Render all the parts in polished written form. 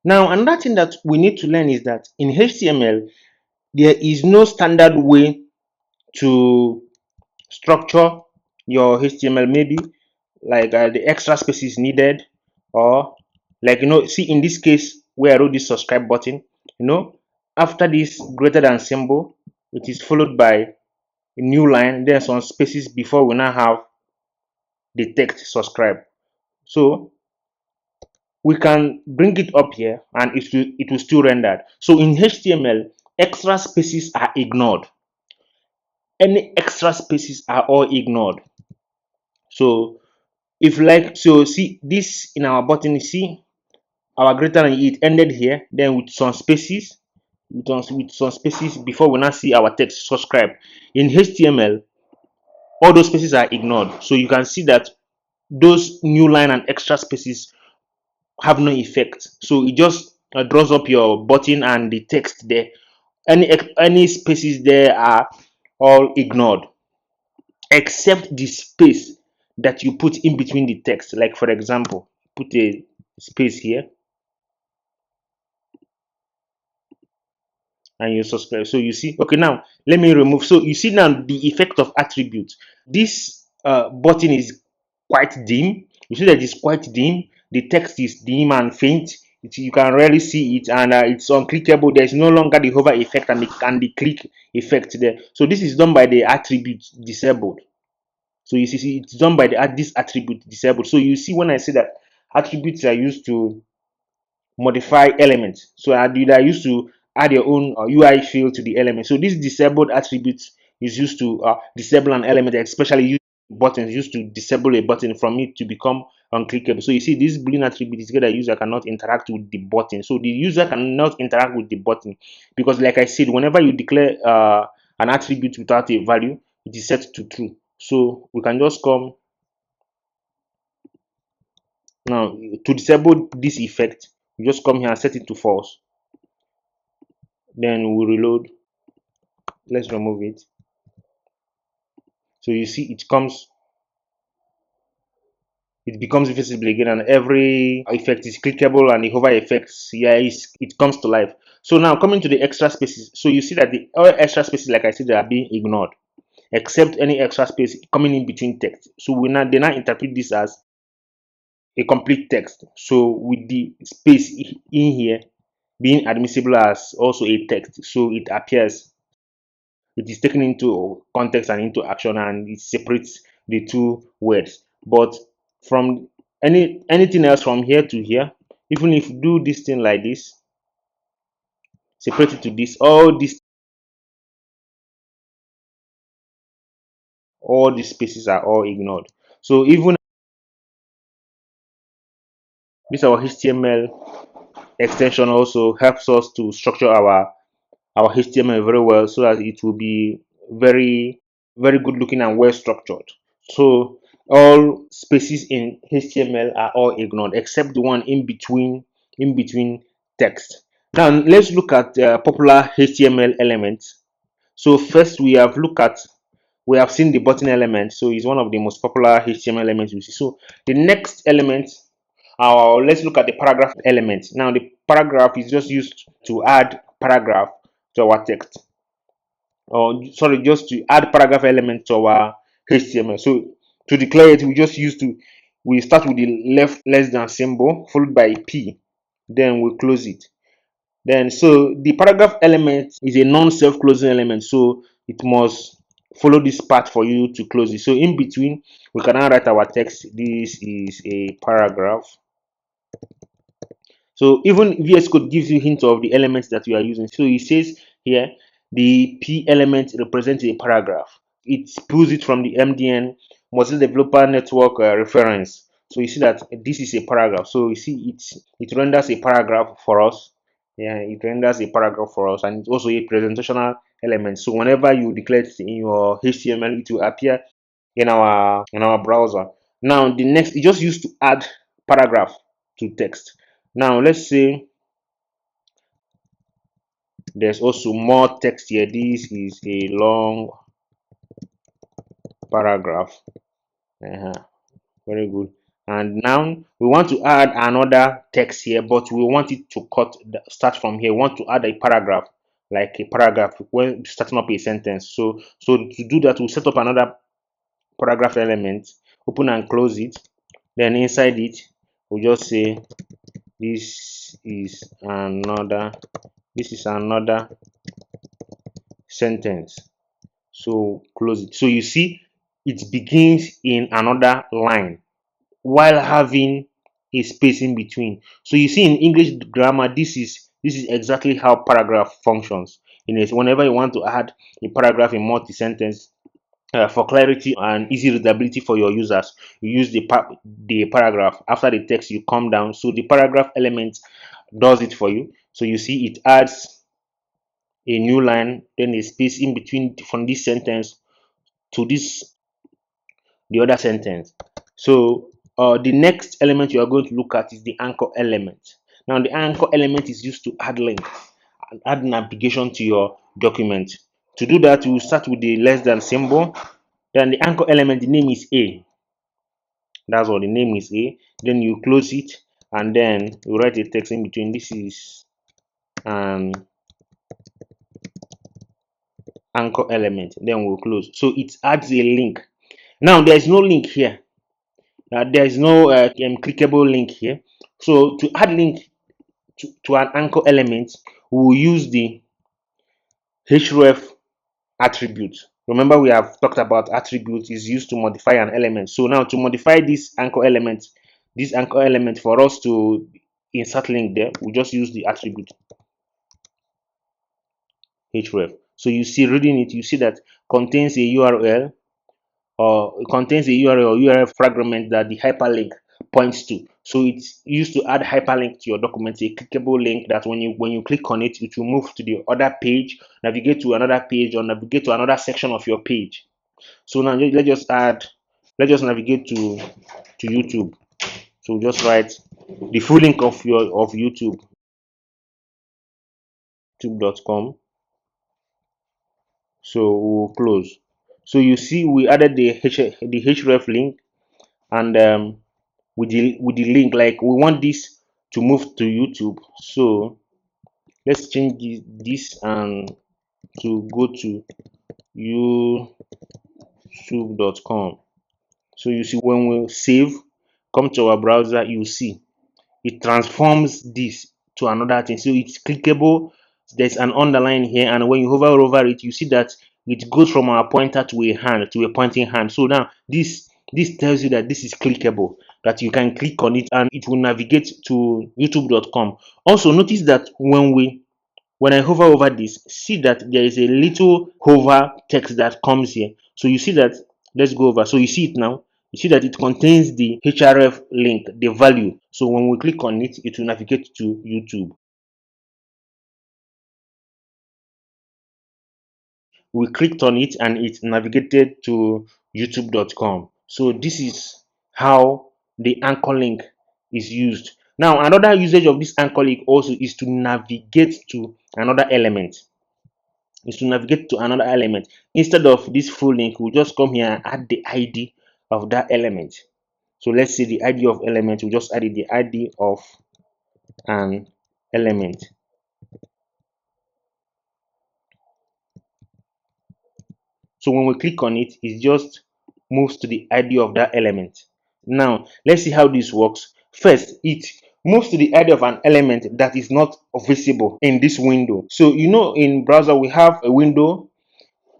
Now, another thing that we need to learn is that in HTML, there is no standard way to structure your HTML, maybe like the extra spaces needed, or like, see in this case where I wrote this subscribe button, after this greater than symbol, it is followed by a new line, then some spaces before we now have the text subscribe. So we can bring it up here and it will still render. So in HTML, extra spaces are ignored. Any extra spaces are all ignored. So if like, so see this in our button, see our greater than, it ended here, then with some spaces, with some spaces before we now see our text subscribe. In HTML, all those spaces are ignored. So you can see that those new line and extra spaces have no effect. So it just draws up your button and the text there. Any spaces there are all ignored, except the space that you put in between the text. Like for example, put a space here and you subscribe. So you see, okay, now let me remove. So you see now the effect of attributes. This button is quite dim. You see that it's quite dim. The text is dim and faint. You can rarely see it, and it's unclickable. There's no longer the hover effect and the click effect there. So this is done by the attribute disabled. So you see it's done by this attribute disabled. So you see when I say that attributes are used to modify elements. So I used to add your own UI field to the element. So this disabled attribute is used to disable an element, especially use buttons, used to disable a button from it to become unclickable. So you see this boolean attribute is that the user cannot interact with the button. So the user cannot interact with the button because, like I said, whenever you declare an attribute without a value, it is set to true. So we can just come now to disable this effect. You just come here and set it to false. Then we'll reload. Let's remove it. So you see it becomes visible again, and every effect is clickable, and the hover effects, yeah, it comes to life. So now coming to the extra spaces, so you see that the all extra spaces, like I said, they are being ignored, except any extra space coming in between text. So they now interpret this as a complete text. So with the space in here being admissible as also a text, so it appears, it is taken into context and into action, and it separates the two words. But from anything else from here to here, even if you do this thing like this, separate it to this, all these spaces are all ignored. So even this our HTML extension also helps us to structure our HTML very well, so that it will be very good looking and well structured. So all spaces in HTML are all ignored except the one in between text. Now let's look at popular HTML elements. So first we have seen the button element. So it's one of the most popular HTML elements we see. So the next element, let's look at the paragraph element. Now the paragraph is just used to add paragraph to our text, or sorry, just to add paragraph element to our HTML. So to declare it, we start with the left less than symbol followed by P, then we close it. Then so the paragraph element is a non-self-closing element, so it must follow this path for you to close it. So in between, we can now write our text. This is a paragraph. So even VS Code gives you hint of the elements that you are using. So it says here the P element represents a paragraph. It pulls it from the MDN Mozilla Developer Network reference. So you see that this is a paragraph. So you see it renders a paragraph for us. Yeah, it renders a paragraph for us, and it's also a presentational element. So whenever you declare it in your HTML, it will appear in our browser. Now the next, it just used to add paragraph to text. Now let's say there's also more text here. This is a long paragraph. Very good. And now we want to add another text here, but we want it to start from here. We want to add a paragraph, like a paragraph when starting up a sentence. So to do that, we'll set up another paragraph element, open and close it. Then inside it, we'll just say this is another sentence. So close it. So you see, it begins in another line while having a space in between. So you see, in English grammar, this is exactly how paragraph functions. In it, whenever you want to add a paragraph in multi-sentence, for clarity and easy readability for your users, you use the paragraph after the text. You come down, so the paragraph element does it for you. So you see, it adds a new line, then a space in between from this sentence to this the other sentence. So the next element you are going to look at is the anchor element. Now the anchor element is used to add links and add navigation to your document. To do that, we will start with the less than symbol. Then the anchor element, the name is A. That's all, the name is A. Then you close it, and then you write a text in between. This is an anchor element. Then we'll close. So it adds a link. Now there is no link here. There is no clickable link here. So to add link to an anchor element, we will use the href attribute. Remember, we have talked about attributes is used to modify an element. So now to modify this anchor element for us to insert link there, we just use the attribute href. So you see, reading it, you see that contains a URL, or it contains a URL or URL fragment that the hyperlink points to. So it's used to add hyperlink to your document, a clickable link that when you click on it, it will move to the other page, navigate to another page, or navigate to another section of your page. So now let's just navigate to YouTube. So just write the full link of YouTube, youtube.com. So we'll close. So you see, we added the href link, and with the link, like we want this to move to YouTube. So let's change this and to go to youtube.com. So you see, when we save, come to our browser, you see it transforms this to another thing. So it's clickable. There's an underline here, and when you hover over it, you see that it goes from our pointer to a hand, to a pointing hand. So now this tells you that this is clickable, that you can click on it and it will navigate to youtube.com. Also notice that when I hover over this, see that there is a little hover text that comes here. So you see that, let's go over. So you see it now. You see that it contains the href link, the value. So when we click on it, it will navigate to YouTube. We clicked on it and it navigated to youtube.com. So this is how the anchor link is used. Now, another usage of this anchor link also is to navigate to another element. Instead of this full link, we'll just come here and add the ID of that element. So let's see the ID of element. We just added the ID of an element. So when we click on it, it just moves to the ID of that element. Now, let's see how this works. First, it moves to the ID of an element that is not visible in this window. So, in browser, we have a window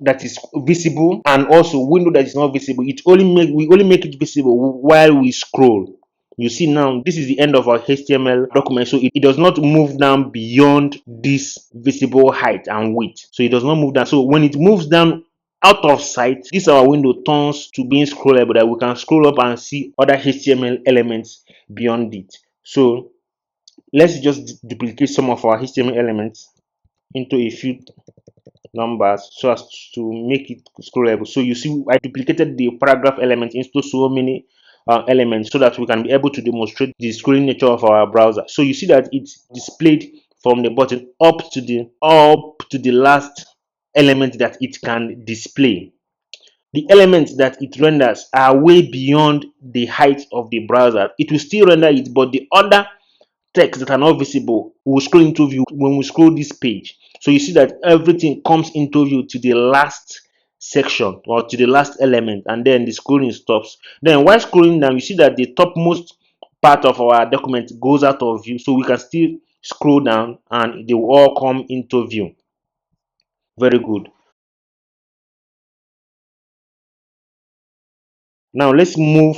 that is visible and also window that is not visible. We only make it visible while we scroll. You see, now this is the end of our HTML document, so it does not move down beyond this visible height and width. So it does not move down. So when it moves down out of sight, this our window turns to being scrollable, that we can scroll up and see other HTML elements beyond it. So let's just duplicate some of our HTML elements into a few numbers so as to make it scrollable. So you see, I duplicated the paragraph element into so many elements so that we can be able to demonstrate the scrolling nature of our browser. So you see that it's displayed from the button up to the last element that it can display. the elements that it renders are way beyond the height of the browser, it will still render it, but the other text that are not visible will scroll into view when we scroll this page. So you see that everything comes into view to the last section or to the last element, and then the scrolling stops. Then while scrolling down, you see that the topmost part of our document goes out of view, so we can still scroll down and they will all come into view. Very good. Now let's move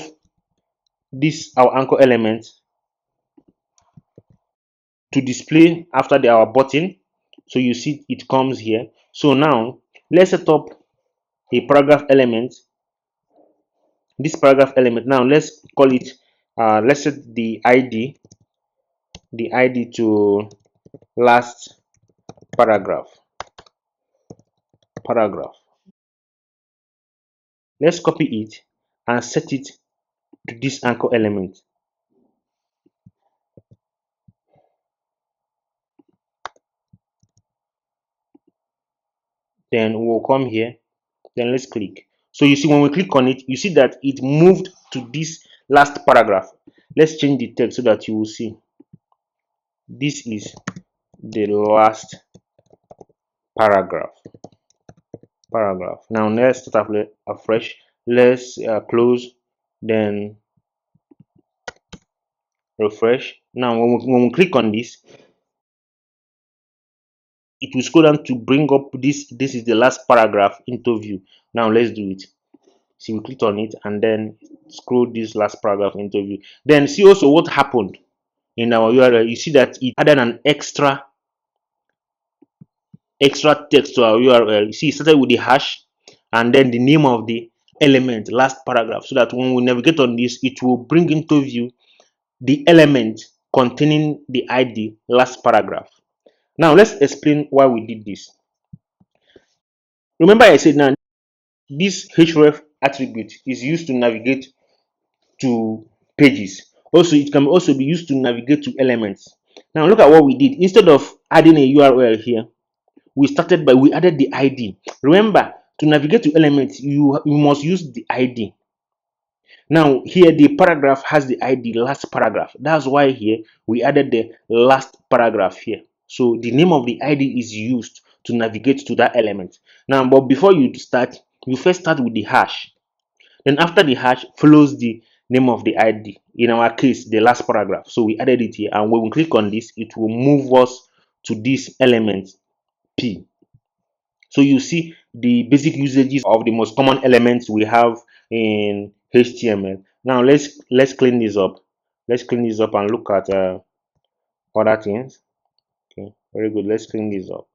this our anchor element to display after our button. So you see it comes here. So now let's set up a paragraph element. This paragraph element, now let's call it let's set the id to last paragraph. Let's copy it and set it to this anchor element. Then we'll come here, then let's click. So you see when we click on it, you see that it moved to this last paragraph. Let's change the text so that you will see this is the last paragraph. Now let's start afresh. Let's close, then refresh. Now when we click on this, it will scroll down to bring up this is the last paragraph into view. Now let's do it. See, we click on it and then scroll this last paragraph into view. Then see also what happened in our URL. You see that it added an extra text to our URL. You see, it started with the hash and then the name of the element, last paragraph, so that when we navigate on this, it will bring into view the element containing the ID last paragraph. Now let's explain why we did this. Remember I said now this href attribute is used to navigate to pages. Also, it can also be used to navigate to elements. Now look at what we did. Instead of adding a URL here, we added the ID. Remember, to navigate to elements, you must use the ID. Now here the paragraph has the ID last paragraph. That's why here we added the last paragraph here. So the name of the ID is used to navigate to that element. Now, but before you start, you first start with the hash. Then after the hash follows the name of the ID. In our case, the last paragraph. So we added it here, and when we click on this, it will move us to this element P. So you see the basic usages of the most common elements we have in HTML. Now let's clean this up. Let's clean this up and look at other things. Okay, very good. Let's clean this up.